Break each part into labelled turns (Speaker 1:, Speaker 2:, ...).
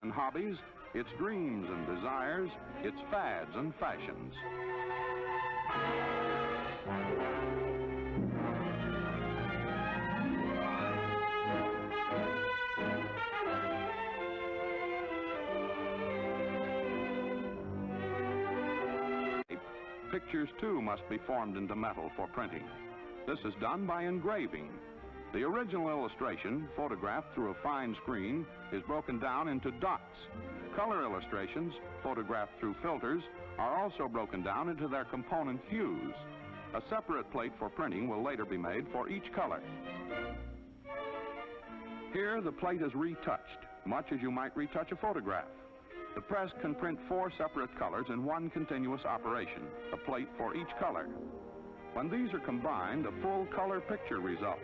Speaker 1: and hobbies, its dreams and desires, its fads and fashions. Pictures, too, must be formed into metal for printing. This is done by engraving. The original illustration, photographed through a fine screen, is broken down into dots. Color illustrations, photographed through filters, are also broken down into their component hues. A separate plate for printing will later be made for each color. Here, the plate is retouched, much as you might retouch a photograph. The press can print 4 separate colors in one continuous operation, a plate for each color. When these are combined, a full color picture results.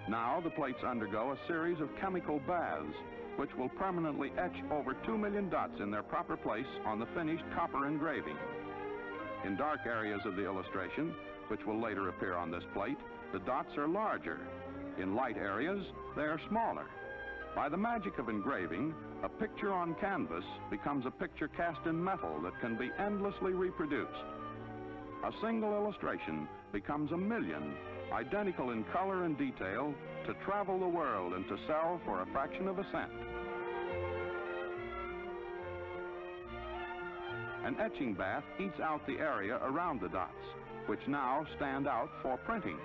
Speaker 1: Now the plates undergo a series of chemical baths, which will permanently etch over 2 million dots in their proper place on the finished copper engraving. In dark areas of the illustration, which will later appear on this plate, the dots are larger. In light areas, they are smaller. By the magic of engraving, a picture on canvas becomes a picture cast in metal that can be endlessly reproduced. A single illustration becomes a million, identical in color and detail, to travel the world and to sell for a fraction of a cent. An etching bath eats out the area around the dots, which now stand out for printing.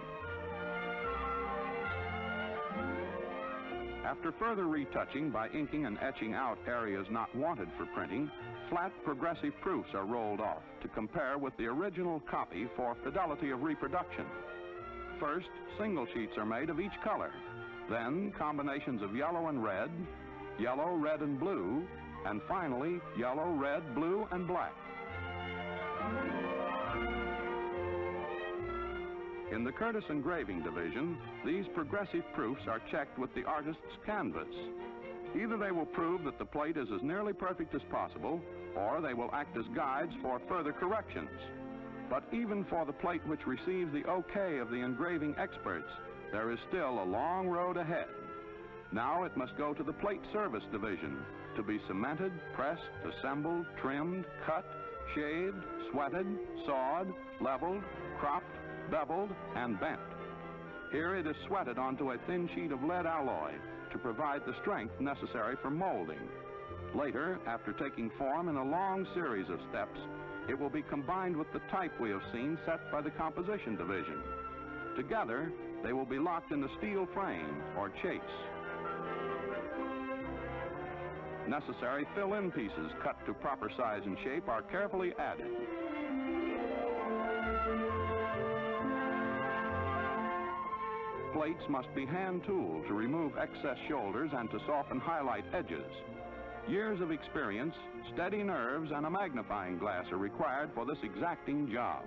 Speaker 1: After further retouching by inking and etching out areas not wanted for printing, flat progressive proofs are rolled off to compare with the original copy for fidelity of reproduction. First, single sheets are made of each color. Then, combinations of yellow and red, yellow, red, and blue, and finally, yellow, red, blue, and black. In the Curtis Engraving Division, these progressive proofs are checked with the artist's canvas. Either they will prove that the plate is as nearly perfect as possible, or they will act as guides for further corrections. But even for the plate which receives the okay of the engraving experts, there is still a long road ahead. Now it must go to the Plate Service Division to be cemented, pressed, assembled, trimmed, cut, shaved, sweated, sawed, leveled, cropped, beveled, and bent. Here it is sweated onto a thin sheet of lead alloy to provide the strength necessary for molding. Later, after taking form in a long series of steps, it will be combined with the type we have seen set by the Composition Division. Together, they will be locked in the steel frame, or chase. Necessary fill-in pieces cut to proper size and shape are carefully added. Plates must be hand-tooled to remove excess shoulders and to soften highlight edges. Years of experience, steady nerves, and a magnifying glass are required for this exacting job.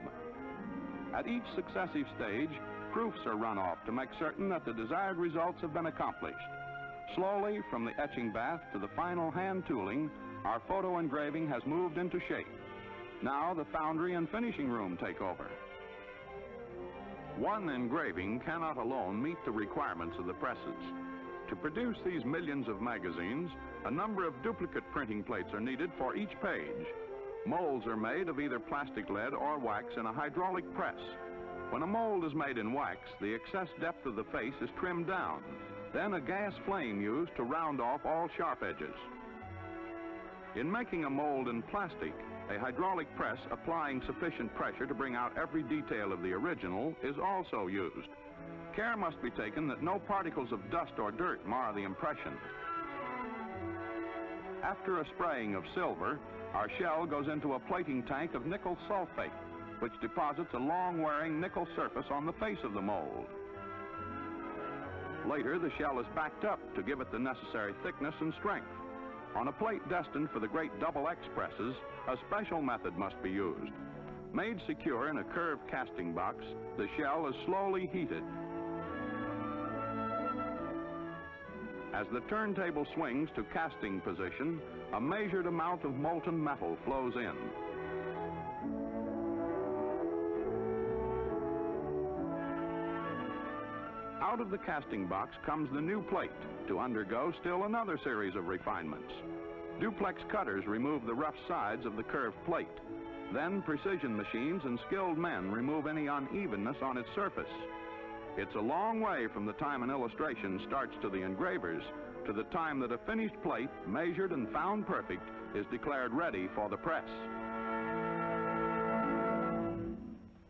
Speaker 1: At each successive stage, proofs are run off to make certain that the desired results have been accomplished. Slowly, from the etching bath to the final hand tooling, our photo engraving has moved into shape. Now the foundry and finishing room take over. One engraving cannot alone meet the requirements of the presses. To produce these millions of magazines, a number of duplicate printing plates are needed for each page. Molds are made of either plastic lead or wax in a hydraulic press. When a mold is made in wax, the excess depth of the face is trimmed down. Then a gas flame used to round off all sharp edges. In making a mold in plastic, a hydraulic press applying sufficient pressure to bring out every detail of the original is also used. Care must be taken that no particles of dust or dirt mar the impression. After a spraying of silver, our shell goes into a plating tank of nickel sulfate, which deposits a long-wearing nickel surface on the face of the mold. Later, the shell is backed up to give it the necessary thickness and strength. On a plate destined for the great double X presses, a special method must be used. Made secure in a curved casting box, the shell is slowly heated. As the turntable swings to casting position, a measured amount of molten metal flows in. Out of the casting box comes the new plate to undergo still another series of refinements. Duplex cutters remove the rough sides of the curved plate. Then precision machines and skilled men remove any unevenness on its surface. It's a long way from the time an illustration starts to the engravers to the time that a finished plate, measured and found perfect, is declared ready for the press.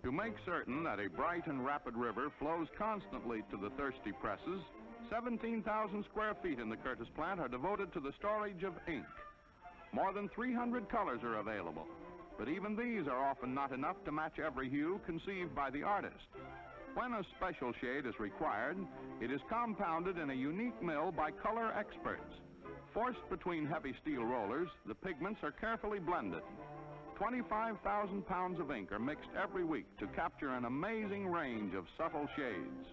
Speaker 1: To make certain that a bright and rapid river flows constantly to the thirsty presses, 17,000 square feet in the Curtiss plant are devoted to the storage of ink. More than 300 colors are available, but even these are often not enough to match every hue conceived by the artist. When a special shade is required, it is compounded in a unique mill by color experts. Forced between heavy steel rollers, the pigments are carefully blended. 25,000 pounds of ink are mixed every week to capture an amazing range of subtle shades.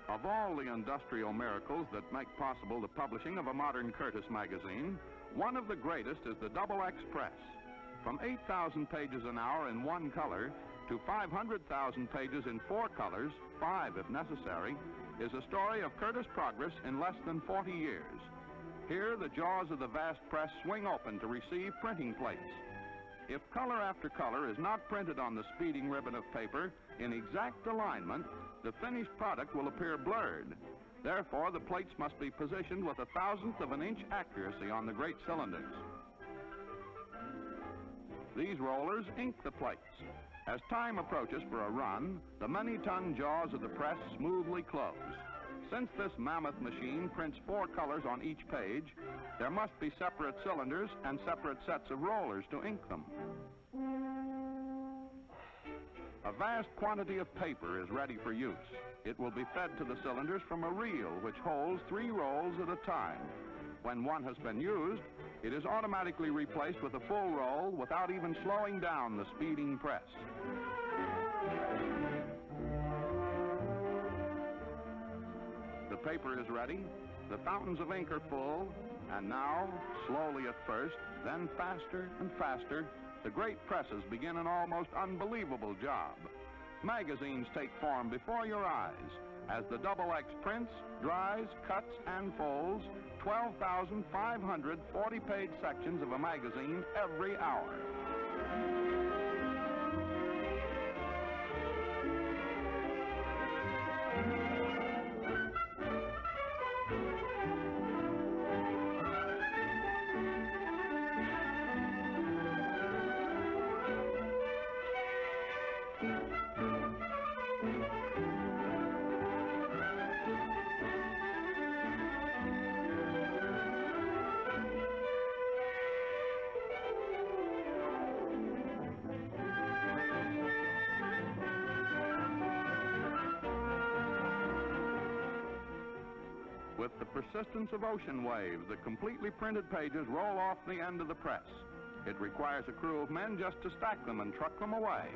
Speaker 1: Of all the industrial miracles that make possible the publishing of a modern Curtiss magazine, one of the greatest is the XX press. From 8,000 pages an hour in one color to 500,000 pages in 4 colors, 5 if necessary, is a story of Curtiss progress in less than 40 years. Here, the jaws of the vast press swing open to receive printing plates. If color after color is not printed on the speeding ribbon of paper in exact alignment, the finished product will appear blurred. Therefore, the plates must be positioned with 1/1000th of an inch accuracy on the great cylinders. These rollers ink the plates. As time approaches for a run, the many-ton jaws of the press smoothly close. Since this mammoth machine prints 4 colors on each page, there must be separate cylinders and separate sets of rollers to ink them. A vast quantity of paper is ready for use. It will be fed to the cylinders from a reel which holds 3 rolls at a time. When one has been used, it is automatically replaced with a full roll without even slowing down the speeding press. The paper is ready, the fountains of ink are full, and now, slowly at first, then faster and faster, the great presses begin an almost unbelievable job. Magazines take form before your eyes as the XX prints, dries, cuts, and folds 12,500 40-page sections of a magazine every hour. With the persistence of ocean waves, the completely printed pages roll off the end of the press. It requires a crew of men just to stack them and truck them away.